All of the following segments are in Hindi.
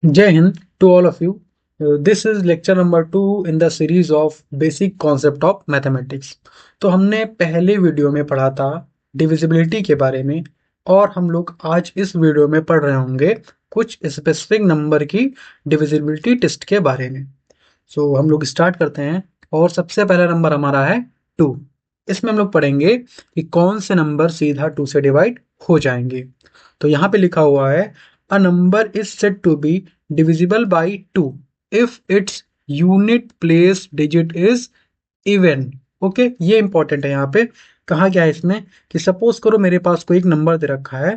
Jai Hind to all of you. This is lecture number 2 in the series of basic concept of mathematics. तो हमने पहले वीडियो में पढ़ा था डिविजिबिलिटी के बारे में और हम लोग आज इस वीडियो में पढ़ रहे होंगे कुछ स्पेसिफिक नंबर की डिविजिबिलिटी टेस्ट के बारे में। हम लोग स्टार्ट करते हैं और सबसे पहला नंबर हमारा है 2। इसमें हम लोग पढ़ेंगे कि कौन से नंबर सीधा 2 से डिवाइड हो जाएंगे। तो यहाँ पे लिखा हुआ है a number is said to be divisible by 2 if its unit place digit is even। Okay, ये इंपॉर्टेंट है। यहाँ पे कहा गया है इसमें कि सपोज करो मेरे पास कोई एक नंबर दे रखा है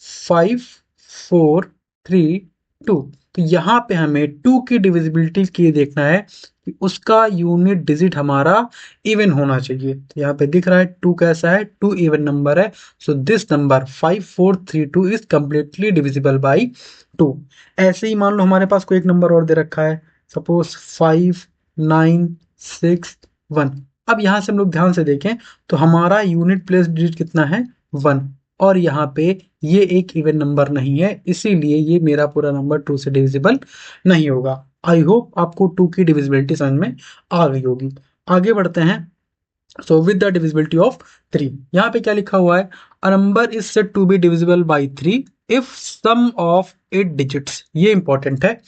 5432। तो यहाँ पे हमें 2 की डिविजिबिलिटी के देखना है कि उसका यूनिट डिजिट हमारा इवन होना चाहिए। तो यहाँ पे दिख रहा है 2 कैसा है, 2 इवन नंबर है। So this number 5432 is completely divisible by 2। ऐसे ही मान लो हमारे पास कोई एक नंबर और दे रखा है, सपोज 5961। अब यहाँ से हम लोग ध्यान से देखें तो हमारा यूनिट प्लेस डिजिट कितना है, 1। और यहाँ पे ये एक इवन नंबर नहीं है, इसीलिए ये मेरा पूरा नंबर 2 से डिविजिबल नहीं होगा। आई होप आपको 2 की डिविजिबिलिटी समझ में आ गई होगी। आगे बढ़ते हैं। So with the divisibility of 3, यहाँ पे क्या लिखा हुआ है, a number is said to be divisible by 3 if sum of 8 digits. ये इंपॉर्टेंट है,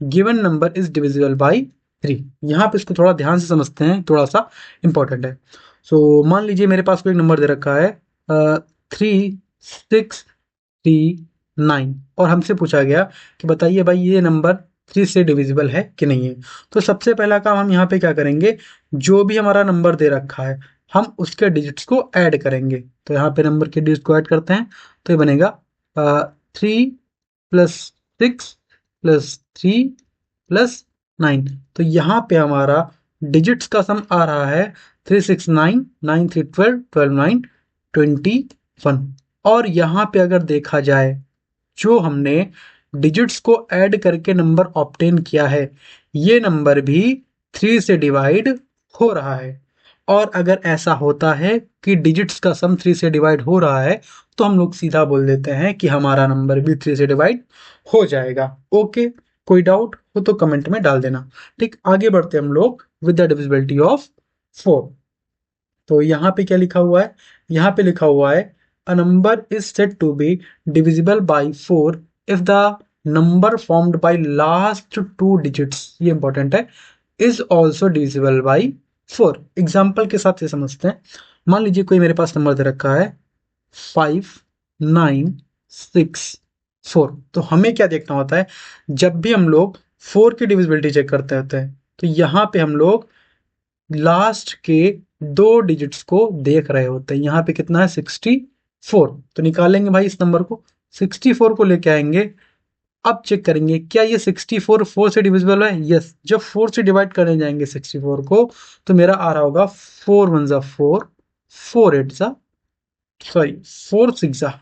given number is divisible by 3। यहाँ पे इसको थोड़ा ध्यान से समझते हैं, थोड़ा सा इंपॉर्टेंट है। मान लीजिए मेरे पास कोई नंबर दे रखा है 3639 और हमसे पूछा गया कि बताइए भाई ये नंबर 3 से डिविजिबल है कि नहीं है। तो सबसे पहला काम हम यहाँ पे क्या करेंगे, जो भी हमारा नंबर दे रखा है हम उसके डिजिट्स को ऐड करेंगे। तो यहाँ पे नंबर के डिजिट को ऐड करते हैं तो ये बनेगा 3 + 6 + 3 + 9। तो यहाँ पे हमारा डिजिट्स का सम आ रहा है 369, 9 3 12, 12 9 21। और यहाँ पे अगर देखा जाए जो हमने डिजिट्स को ऐड करके नंबर ऑब्टेन किया है ये नंबर भी 3 से डिवाइड हो रहा है। और अगर ऐसा होता है कि डिजिट्स का सम 3 से डिवाइड हो रहा है तो हम लोग सीधा बोल देते हैं कि हमारा नंबर भी 3 से डिवाइड हो जाएगा। ओके, कोई डाउट हो तो कमेंट में डाल देना। ठीक, आगे बढ़ते हम लोग विद द डिविजिबिलिटी ऑफ 4। तो यहाँ पे क्या लिखा हुआ है, यहाँ पे लिखा हुआ है a number is said to be divisible by 4 if the number formed by last 2 digits, ये इंपॉर्टेंट है, is also divisible by 4। Example के साथ ये समझते हैं। मान लीजिए कोई मेरे पास नंबर दे रखा है 5964। तो हमें क्या देखना होता है, जब भी हम लोग 4 की डिविजिबिलिटी चेक करते होते हैं तो यहाँ पे हम लोग लास्ट के 2 डिजिट्स को देख रहे होते हैं। यहाँ पे कितना है 64। तो निकालेंगे भाई इस नंबर को, 64 को लेके आएंगे। अब चेक करेंगे क्या ये 64 4 से डिविजिबल है। यस, जब 4 से डिवाइड करने जाएंगे 64 को तो मेरा आ रहा होगा 4 1 जा 4, 4 8 जा सॉरी 4 6 जा।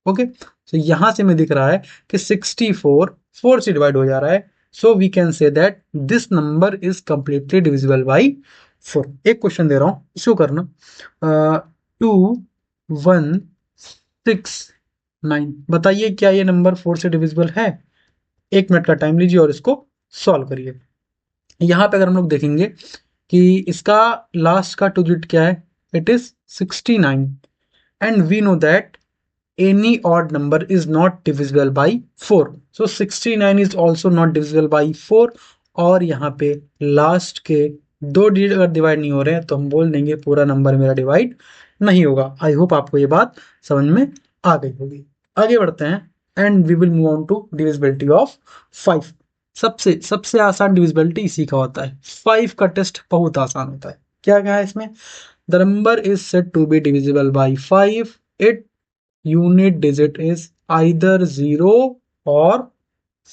ओके, तो यहां से में दिख रहा है कि 64 4 से डिवाइड हो जा रहा है। So we can say that this number is completely divisible by 4। एक क्वेश्चन दे रहा हूं, इसको करना। 2169, बताइए क्या ये नंबर 4 से डिविजिबल है। 1 मिनट का टाइम लीजिए और इसको सॉल्व करिए। यहाँ पे अगर हम लोग देखेंगे कि इसका लास्ट का 2 डिजिट क्या है, it is 69 and we know that any odd number is not divisible by 4. So 69 is also not divisible by 4। और यहाँ पे लास्ट के 2 डिजिट अगर डिवाइड नहीं हो रहे हैं तो हम बोल देंगे पूरा नंबर मेरा डिवाइड नहीं होगा। आई होप आपको ये बात समझ में आ गई होगी। आगे बढ़ते हैं and we will move on to divisibility of 5। सबसे सबसे आसान डिविजिबिलिटी इसी का होता है। 5 का टेस्ट बहुत आसान होता है। क्या कहा है इसमें, the number is said to be divisible by 5 it unit digit is either 0 और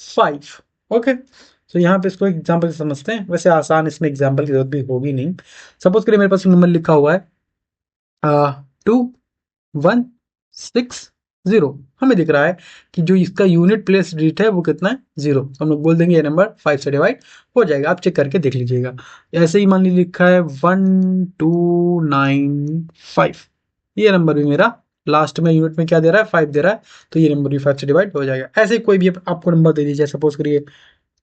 5। ओके, तो यहाँ पे इसको एग्जाम्पल से समझते हैं। वैसे आसान इसमें एग्जाम्पल की जरूरत भी होगी नहीं। सपोज करिए मेरे पास नंबर लिखा हुआ है 2160। हमें दिख रहा है कि जो इसका यूनिट प्लेस डिजिट है वो कितना है, 0। तो हम लोग बोल देंगे ये नंबर 5 से डिवाइड हो जाएगा। आप चेक करके देख लीजिएगा। ऐसे ही मान लीजिए लिखा है 1295, ये नंबर भी मेरा लास्ट में यूनिट में क्या दे रहा है, 5 दे रहा है, तो ये नंबर भी 5 से डिवाइड हो जाएगा। ऐसे कोई भी आपको नंबर दे दीजिए, सपोज करिए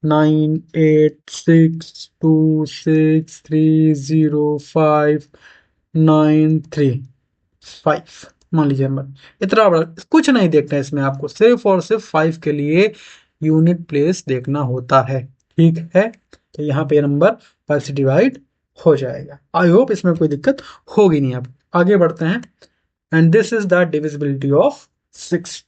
9862630593 मान लीजिए नंबर। इतना बड़ा कुछ नहीं देखना है इसमें, आपको सिर्फ और सिर्फ 5 के लिए यूनिट प्लेस देखना होता है, ठीक है। तो यहाँ पे नंबर 5 से डिवाइड हो जाएगा। आई होप इसमें कोई दिक्कत होगी नहीं। आप आगे बढ़ते हैं। And this is the divisibility of 6।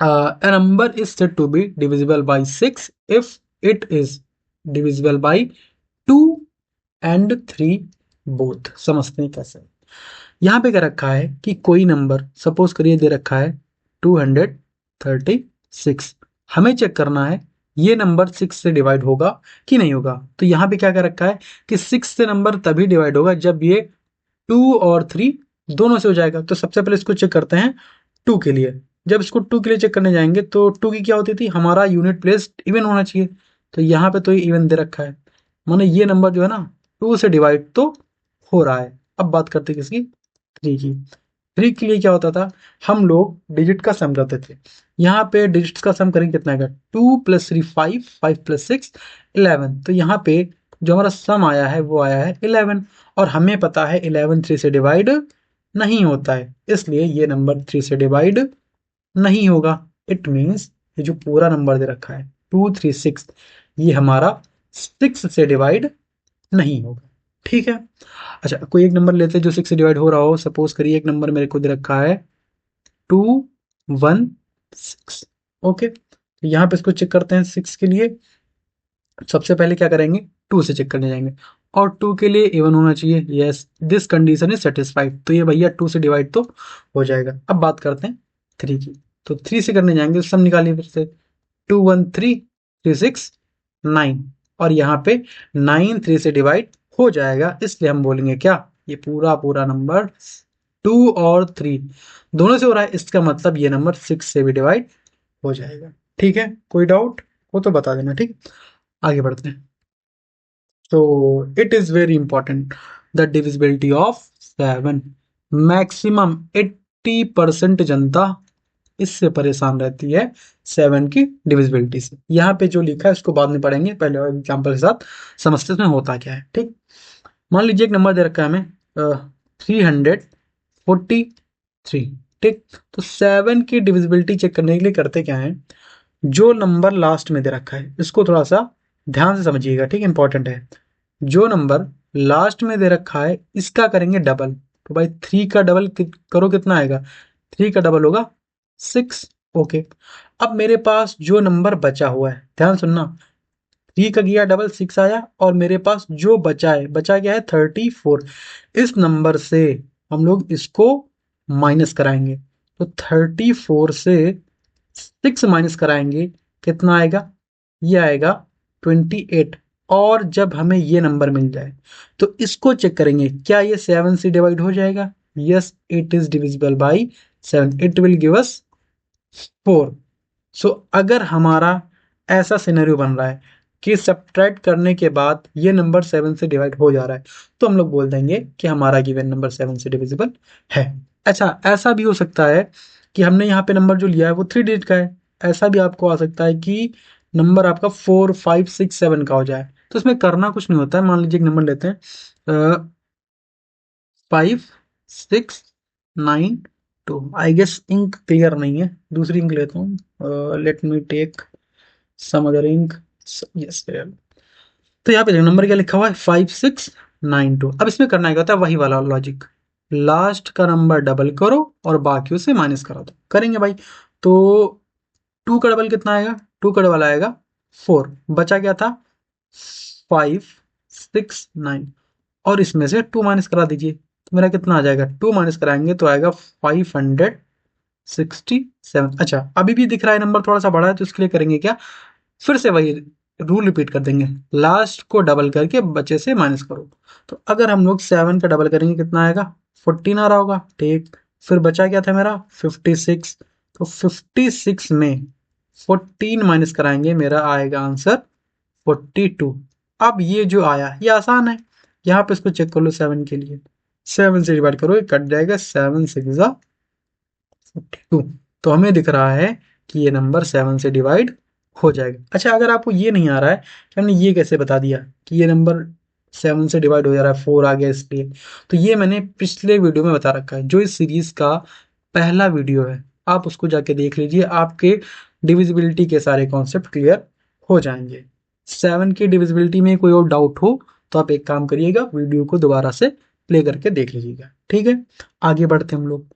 A number is said to be divisible by 6 if it is divisible by 2 and 3 both। समझते हैं कैसे। यहाँ पे क्या रखा है कि कोई नंबर सपोज करिए दे रखा है 236। हमें चेक करना है ये नंबर 6 से डिवाइड होगा कि नहीं होगा। तो यहाँ पे क्या रखा है कि 6 से नंबर तभी डिवाइड होगा जब ये 2 और 3 दोनों से हो जाएगा। तो सबसे पहले इसको चेक करते हैं 2 के लिए। जब इसको 2 के लिए चेक करने जाएंगे तो 2 की क्या होती थी, हमारा यूनिट प्लेस इवन होना चाहिए। तो यहाँ पे तो ये इवन दे रखा है, माने ये नंबर जो है ना 2 से डिवाइड तो हो रहा है। अब बात करते हैं किसकी, 3 की। 3 के लिए क्या होता था, हम लोग डिजिट का सम करते थे। यहाँ पे डिजिट्स का सम करेंगे कितना आएगा, 2 + 3 5, 5 + 6 11। तो यहाँ पे जो हमारा सम आया है वो आया है 11, और हमें पता है 11 3 से डिवाइड नहीं होता है, इसलिए ये नंबर 3 से डिवाइड नहीं होगा। इट मीन्स ये जो पूरा नंबर दे रखा है 236, ये हमारा 6 से डिवाइड नहीं होगा, ठीक है। अच्छा कोई एक नंबर लेते हैं जो 6 से डिवाइड हो रहा हो। सपोज करिए एक नंबर मेरे को दे रखा है 216। ओके, तो यहाँ पे इसको चेक करते हैं 6 के लिए। सबसे पहले क्या करेंगे, 2 से चेक करने जाएंगे, और 2 के लिए इवन होना चाहिए। Yes, this condition is satisfied. तो ये भैया 2 से डिवाइड तो हो जाएगा। अब बात करते हैं 3 की। तो 3 से करने जाएंगे तो सब निकालिए फिर से, 2 1 3 3 6 9, और यहाँ पे 9 3 से डिवाइड हो जाएगा, इसलिए हम बोलेंगे क्या, ये पूरा पूरा नंबर 2 और 3 दोनों से हो रहा है, इसका मतलब ये नंबर 6 से भी डिवाइड हो जाएगा, ठीक है। कोई डाउट हो तो बता देना, ठीक। आगे बढ़ते हैं। तो it is very important, the divisibility of 7। Maximum 80% जनता इससे परेशान रहती है 7 की डिविजिबिलिटी से। यहाँ पे जो लिखा है उसको बाद में पढ़ेंगे, पहले एग्जाम्पल के साथ समझते हैं होता क्या है, ठीक। मान लीजिए एक नंबर दे रखा है हमें 343, ठीक। तो 7 की डिविजिबिलिटी चेक करने के लिए करते क्या है, जो नंबर लास्ट में दे रखा है इसको थोड़ा सा ध्यान से समझिएगा, ठीक, इंपॉर्टेंट है। जो नंबर लास्ट में दे रखा है इसका करेंगे डबल। तो भाई 3 का डबल करो, कितना आएगा, 3 का डबल होगा 6। ओके, अब मेरे पास जो नंबर बचा हुआ है, ध्यान सुनना, 3 का किया डबल 6 आया, और मेरे पास जो बचा है, बचा क्या है 34। इस नंबर से हम लोग इसको माइनस कराएंगे। तो 34 से 6 माइनस कराएंगे, कितना आएगा, ये आएगा 28। और जब हमें ये नंबर मिल जाए तो इसको चेक करेंगे, क्या ये 7 से डिवाइड हो जाएगा। Yes, it is divisible by 7, it will give us 4। सो अगर हमारा ऐसा सिनेरियो बन रहा है कि सब्ट्रैक्ट करने के बाद ये नंबर 7 से डिवाइड हो जा रहा है, तो हम लोग बोल देंगे कि हमारा गिवन नंबर 7 से डिविजिबल है। अच्छा, ऐसा भी हो सकता है कि हमने यहाँ पे नंबर जो लिया है वो 3 डिजिट का है। ऐसा भी आपको आ सकता है कि नंबर आपका 4 5 6 7 का हो जाए। तो इसमें करना कुछ नहीं होता है। मान लीजिए एक नंबर लेते हैं 5 6 9 2। आई गेस इंक क्लियर नहीं है, दूसरी इंक लेता हूँ। Let me take some other ink. Yes, तो यहाँ पे नंबर क्या लिखा हुआ है 5692। अब इसमें करना क्या होता है, वही वाला लॉजिक, लास्ट का नंबर डबल करो और बाकियों से माइनस करा दो। करेंगे भाई, तो 2 का डबल कितना आएगा, 2 का डबल आएगा 4, बचा क्या था 569, और इसमें से 2 माइनस करा दीजिए, तो मेरा कितना आ जाएगा, 2 माइनस कराएंगे तो आएगा 567। अच्छा, अभी भी दिख रहा है नंबर थोड़ा सा बड़ा है, तो इसके लिए करेंगे क्या, फिर से वही रूल रिपीट कर देंगे, लास्ट को डबल करके बचे से माइनस करो। तो अगर हम लोग 7 का डबल करेंगे कितना आएगा, 14 आ रहा होगा, ठीक। फिर बचा क्या था मेरा 56, तो 56 में 14 माइनस कराएंगे, मेरा आएगा आंसर 42। अब ये जो आया ये आसान है, यहाँ पे इसको चेक कर लो 7 के लिए, 7 से डिवाइड करो, ये कट जाएगा, 7 6 जा 42। तो हमें दिख रहा है कि ये नंबर 7 से डिवाइड हो जाएगा। अच्छा, अगर आपको ये नहीं आ रहा है कि हमने ये कैसे बता दिया कि ये नंबर 7 से डिवाइड हो जा रहा है, 4 आ गया इसलिए, तो ये मैंने पिछले वीडियो में बता रखा है, जो इस सीरीज का पहला वीडियो है, आप उसको जाके देख लीजिए, आपके डिविजिबिलिटी के सारे कॉन्सेप्ट क्लियर हो जाएंगे। 7 की डिविजिबिलिटी में कोई और डाउट हो तो आप एक काम करिएगा, वीडियो को दोबारा से प्ले करके देख लीजिएगा, ठीक है। आगे बढ़ते हम लोग।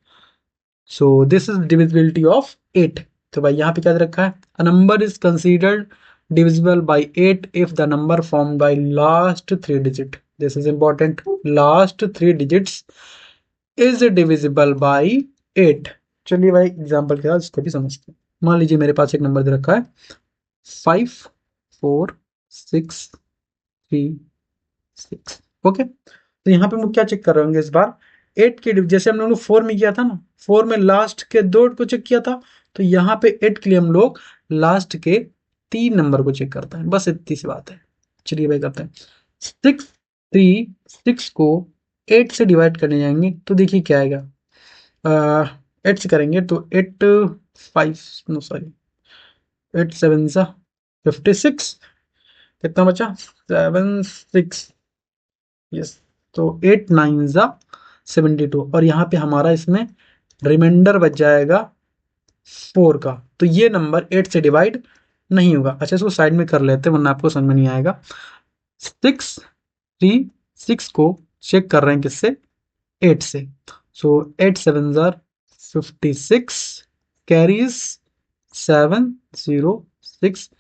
सो दिस इज डिविजिबिलिटी ऑफ 8। तो भाई यहाँ पे क्या दे रखा है, a number is considered divisible by 8 if the number form by last 3 digit. This is important, last 3 digits is divisible by 8। चलिए भाई एग्जाम्पल के साथ इसको भी समझते हैं। मान लीजिए मेरे पास एक नंबर दे रखा है 5436। ओके, तो यहाँ पे हम लोग क्या चेक कर रहे होंगे इस बार, 8 के जैसे हम लोग ने 4 में किया था ना, 4 में लास्ट के 2 को चेक किया था, तो यहाँ पे 8 के लिए हम लोग लास्ट के 3 नंबर को चेक करते हैं, बस इतनी सी बात है। चलिए भाई करते हैं। 6 को 8 से डिवाइड करने जाएंगे तो देखिए क्या आएगा, 8 से करेंगे तो 8 5 नो सॉरी 8 7 सा 56, कितना बचा 7 6, यस, तो 8 9 सा 72, और यहाँ पे हमारा इसमें रिमाइंडर बच जाएगा 4 का, तो ये नंबर 8 से डिवाइड नहीं होगा। अच्छा, इसको साइड में कर लेते हैं वरना आपको समझ में नहीं आएगा। 6 को चेक कर रहे हैं किससे, 8 से, सो 8 7 जार 56 कैरीज 706,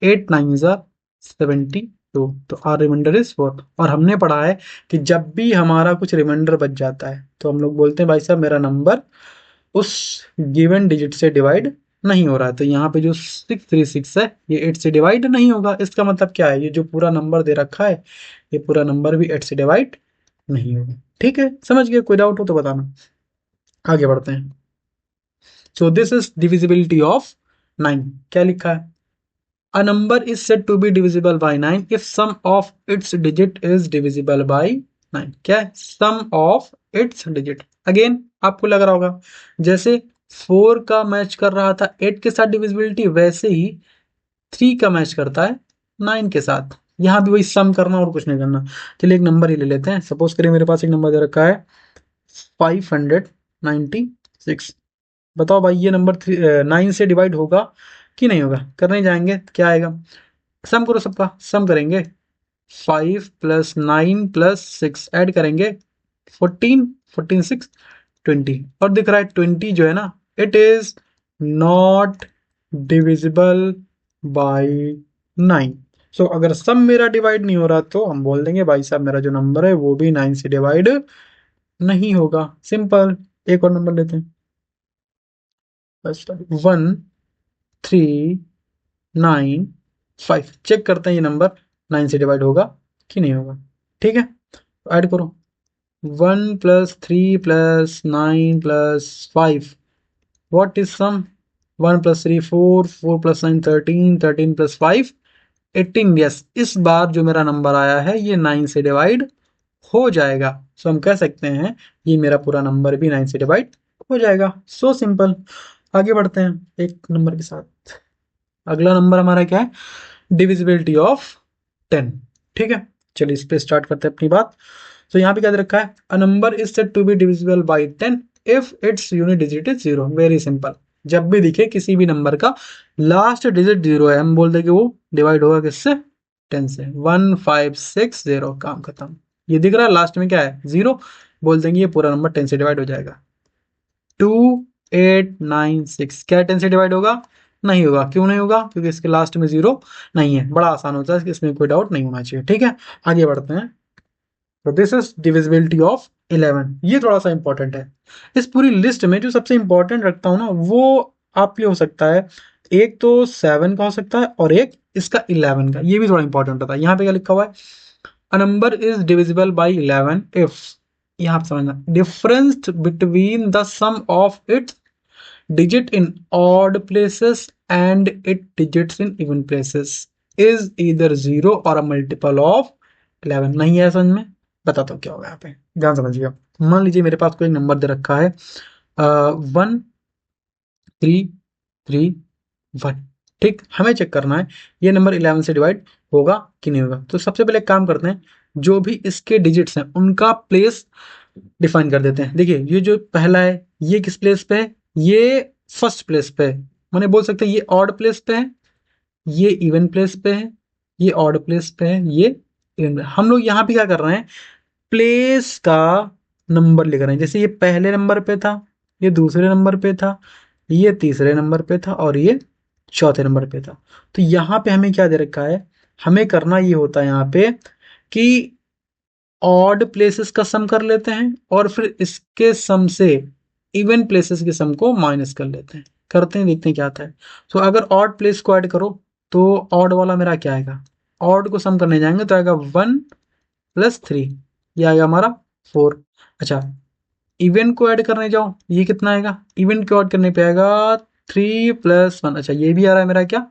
8 9 जार 72, तो आर रिमाइंडर इज 4। और हमने पढ़ा है कि जब भी हमारा कुछ रिमाइंडर बच जाता है तो हम लोग बोलते हैं भाई साहब मेरा नंबर उस गिवन डिजिट से डिवाइड नहीं हो रहा है। तो यहाँ पे जो 636 है ये 8 से डिवाइड नहीं होगा। इसका मतलब क्या है, ये जो पूरा नंबर दे रखा है ये पूरा नंबर भी 8 से डिवाइड नहीं होगा। ठीक है, समझ गए? कोई डाउट हो तो बताना। आगे बढ़ते हैं। So this is divisibility of 9। क्या लिखा है, a number is said to be divisible by 9 if sum of its digit is divisible by 9। क्या है, sum of its digit. Again आपको लग रहा होगा जैसे 4 का मैच कर रहा था 8 के साथ डिविजिबिलिटी, वैसे ही 3 का मैच करता है 9 के साथ। यहाँ भी वही सम करना और कुछ नहीं करना। चलिए एक नंबर ही ले लेते हैं। सपोज करिए मेरे पास एक नंबर दे रखा है 596। बताओ भाई ये नंबर 9 से डिवाइड होगा कि नहीं होगा? करने जाएंगे क्या आएगा, सम करो, सबका सम करेंगे। 5 प्लस 9 प्लस 6 ऐड करेंगे 14, 14 6 20, और दिख रहा है 20 जो है ना it is not divisible by 9। सो अगर सम मेरा डिवाइड नहीं हो रहा तो हम बोल देंगे भाई साहब मेरा जो नंबर है वो भी 9 से डिवाइड नहीं होगा। सिंपल। एक और नंबर लेते हैं, 1395। चेक करते हैं ये नंबर 9 से डिवाइड होगा कि नहीं होगा। ठीक है, ऐड करो 1 plus 3 plus 9 plus 5, what is sum, 1 plus 3 4, 4 plus 9 13, 13 plus 5 18। Yes, इस बार जो मेरा नंबर आया है ये 9 से डिवाइड हो जाएगा। सो हम कह सकते हैं ये मेरा पूरा नंबर भी 9 से डिवाइड हो जाएगा। So simple. आगे बढ़ते हैं एक नंबर के साथ। अगला नंबर हमारा क्या है, डिविजिबिलिटी ऑफ 10। ठीक है, चलिए इस पे स्टार्ट करते हैं अपनी बात। तो यहाँ पे क्या दे रखा है, a number is said to be divisible by 10 if its unit digit is 0। Very simple, जब भी दिखे किसी भी नंबर का लास्ट डिजिट 0 है हम बोल देंगे वो डिवाइड होगा किससे, 10 से। 1560, काम खत्म। ये दिख रहा है लास्ट में क्या है 0, बोल देंगे ये पूरा नंबर 10 से डिवाइड हो जाएगा। 2896, क्या 10 से डिवाइड होगा? नहीं होगा। क्यों नहीं होगा? क्योंकि इसके लास्ट में 0 नहीं है। बड़ा आसान होता है, इसमें कोई डाउट नहीं होना चाहिए। ठीक है, आगे बढ़ते हैं। तो दिस इज डिविजिबिलिटी ऑफ 11। ये थोड़ा सा इंपॉर्टेंट है। इस पूरी लिस्ट में जो सबसे इंपॉर्टेंट रखता हूं ना वो आप ये हो सकता है, एक तो 7 का हो सकता है और एक इसका 11 का, ये भी थोड़ा इंपॉर्टेंट होता है। यहाँ पे क्या लिखा हुआ है, a number is divisible by 11 if, यहाँ पे समझना, difference between the sum of its digit in odd places and it digits in even places is either 0 or a multiple of 11। नहीं है समझ में? बताता हूँ क्या होगा यहाँ पे, ध्यान समझिएगा। मान लीजिए मेरे पास कोई नंबर दे रखा है 1 3 3 1। ठीक, हमें चेक करना है ये नंबर 11 से डिवाइड होगा कि नहीं होगा। तो सबसे पहले एक काम करते हैं, जो भी इसके डिजिट्स हैं उनका प्लेस डिफाइन कर देते हैं। देखिए ये जो पहला है ये किस प्लेस पे है, ये फर्स्ट प्लेस पे है, मैंने बोल सकते हैं ये ऑड प्लेस पे है, ये इवन प्लेस पे है, ये ऑड प्लेस पे है, ये इवन। हम लोग यहाँ पे क्या कर रहे हैं, प्लेस का नंबर लिख रहे हैं। जैसे ये पहले नंबर पे था, ये दूसरे नंबर पे था, ये तीसरे नंबर पे था और ये चौथे नंबर पे था। तो यहाँ पे हमें क्या दे रखा है, हमें करना ये होता है यहाँ पे कि ऑड प्लेसेस का सम कर लेते हैं और फिर इसके सम से इवन प्लेसेस के सम को माइनस कर लेते हैं। करते हैं, देखते हैं क्या आता है। तो अगर ऑड प्लेस को ऐड करो तो ऑड वाला मेरा क्या आएगा, ऑड को सम करने जाएंगे तो आएगा 1 + 3, ये आएगा हमारा 4। अच्छा, इवन को ऐड करने जाओ ये कितना आएगा, इवन को ऐड करने पे आएगा 3 + 1। अच्छा, ये भी आ रहा है मेरा क्या,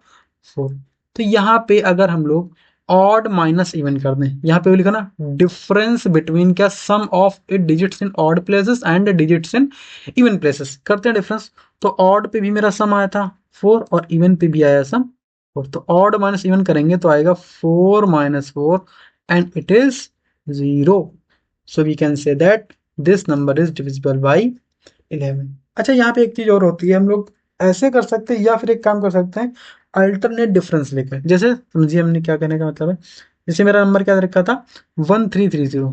4। तो यहाँ पे अगर हम लोग ऑड माइनस इवन कर दें, यहाँ पे लिखा ना डिफरेंस बिटवीन क्या, sum of it digits in odd places and digits in even places, करते हैं डिफरेंस। तो ऑड पे भी मेरा सम आया था 4 और इवन पे भी आया सम 4। तो ऑड माइनस इवन करेंगे तो आएगा 4 - 4 and it is 0। So we can say that this number is divisible by 11। अच्छा, यहाँ पे एक चीज और होती है, हम लोग ऐसे कर सकते हैं या फिर एक काम कर सकते हैं, अल्टरनेट डिफरेंस लेकर। जैसे समझिए हमने क्या कहने का मतलब है, जैसे मेरा नंबर क्या रखा था 1330,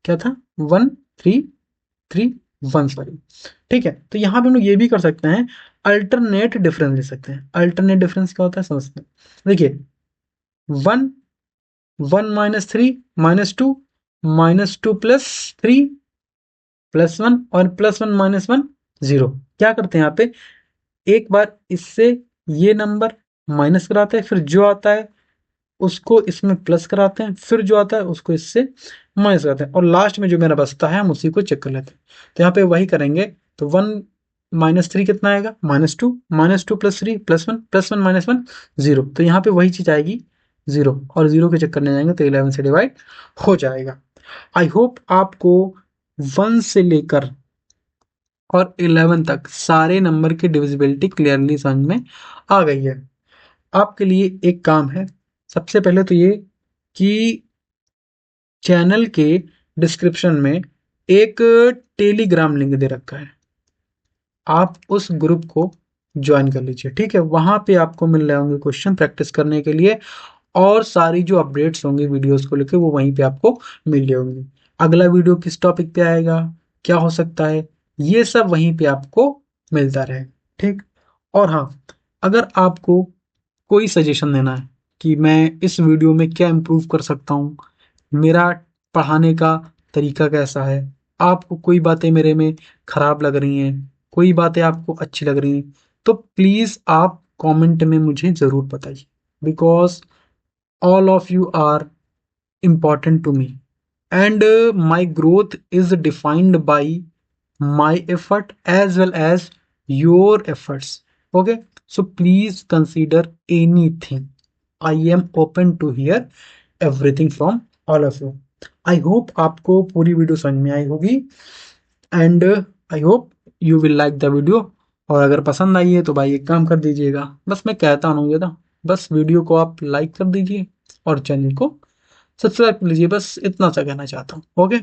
क्या था 1331, सॉरी। ठीक है, तो यहाँ पे हम लोग ये भी कर सकते हैं, अल्टरनेट डिफरेंस ले सकते हैं। अल्टरनेट डिफरेंस क्या होता है समझते हैं। देखिए 1 1 - 3 -2 -2 + 3 +1 और +1 - 1 0। क्या करते हैं यहाँ पे, एक बार इससे ये नंबर माइनस कराते हैं, फिर जो आता है उसको इसमें प्लस कराते हैं, फिर जो आता है उसको इससे माइनस कराते हैं, और लास्ट में जो मेरा बचता है हम उसी को चेक कर लेते हैं। तो यहाँ पे वही करेंगे। तो 1 - 3 कितना आएगा, -2 -2 + 3 +1 +1 - 1 0। तो यहाँ पे वही चीज आएगी 0, और 0 के चेक करने जाएंगे तो 11 से डिवाइड हो जाएगा। आई होप आपको 1 से लेकर और 11 तक सारे नंबर की डिविजिबिलिटी क्लियरली समझ में आ गई है। आपके लिए एक काम है, सबसे पहले तो ये कि चैनल के डिस्क्रिप्शन में एक टेलीग्राम लिंक दे रखा है, आप उस ग्रुप को ज्वाइन कर लीजिए। ठीक है, वहां पे आपको मिल रहे होंगे क्वेश्चन प्रैक्टिस करने के लिए, और सारी जो अपडेट्स होंगे वीडियोस को लेकर वो वहीं पे आपको मिल रही होंगी। अगला वीडियो किस टॉपिक पे आएगा, क्या हो सकता है, ये सब वहीं पे आपको मिलता रहे। ठीक, और हाँ, अगर आपको कोई सजेशन देना है कि मैं इस वीडियो में क्या इम्प्रूव कर सकता हूँ, मेरा पढ़ाने का तरीका कैसा है, आपको कोई बातें मेरे में खराब लग रही हैं, कोई बातें आपको अच्छी लग रही हैं, तो प्लीज़ आप कमेंट में मुझे ज़रूर बताइए, because all of you are important to me, and my growth is defined by my effort as well as your efforts. Okay, so please consider anything. I am open to hear everything from all of you. I hope आपको पूरी वीडियो समझ में आई होगी, and I hope you will like the video. और अगर पसंद आई है तो भाई एक काम कर दीजिएगा, बस मैं कहता हूँ ये था, बस वीडियो को आप लाइक कर दीजिए और चैनल को सब्सक्राइब कर लीजिए, बस इतना सा कहना चाहता हूँ। ओके,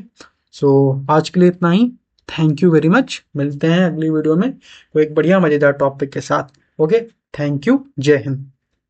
सो आज के लिए इतना ही। थैंक यू वेरी मच, मिलते हैं अगली वीडियो में कोई एक बढ़िया मज़ेदार टॉपिक के साथ। ओके, थैंक यू, जय हिंद।